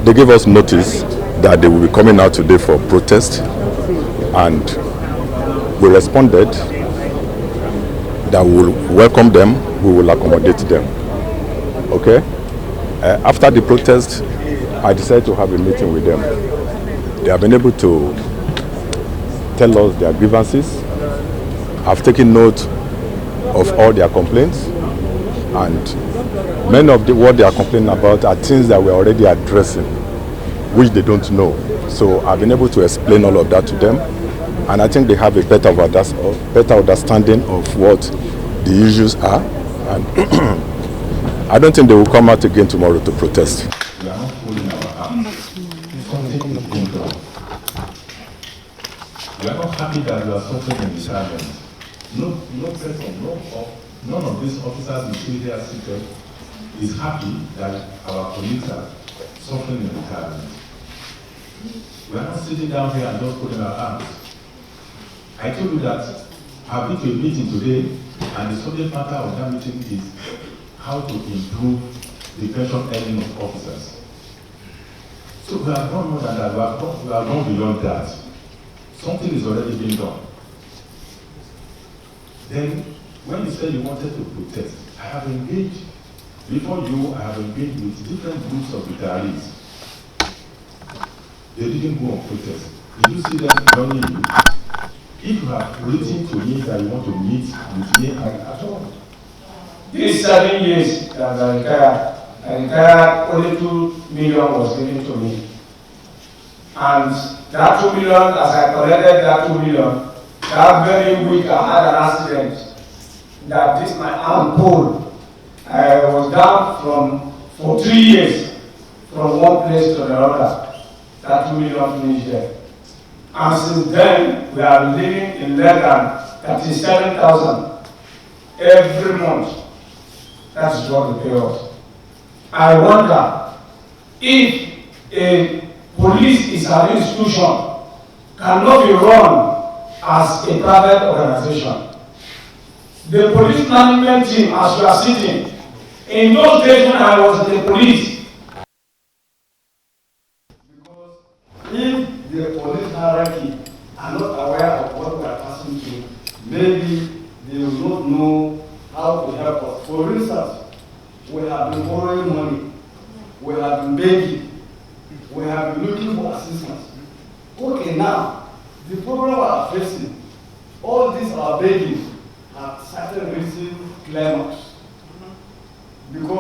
They gave us notice that they will be coming out today for protest, and we responded that we will welcome them, we will accommodate them. Okay? After the protest, I decided to have a meeting with them. They have been able to tell us their grievances. I've taken note of all their complaints, and many of what they are complaining about are things that we're already addressing, which they don't know. So I've been able to explain all of that to them, and I think they have a better understanding of what the issues are, and I don't think they will come out again tomorrow to protest. We are not holding our arms. We are not happy that we are suffering in retirement. No person, none of these officers in Syria seated is happy that our colleagues are suffering in retirement. We are not sitting down here and just putting our arms. I told you that I've been to a meeting today, and the subject matter of that meeting is how to improve the pension earning of officers. So we have done more than that. We have gone beyond that. Something is already being done. Then, when you said you wanted to protest, I have engaged, before you, I have engaged with different groups of retirees. They didn't go on protest. Did you see them joining you? If you have written to me that you want to meet with me at all. These 7 years that I retired, only 2 million was given to me. And that 2 million, as I collected that 2 million, that very week I had an accident. That this my arm pulled. I was down for 3 years from one place to the other. That 2 million finished there. And since then, we are living in less than 37,000 every month. That is what they pay us. I wonder if a police is an institution cannot be run as a private organization. The police management team, as you are sitting, in those days when I was in the police, because if the police hierarchy are not aware of what we are passing through, maybe they will not know how to help us. For instance, we have been borrowing money, we have been begging, we have been looking for assistance. Okay, now, the problem we are facing, all these are begging have started raising clamors. Because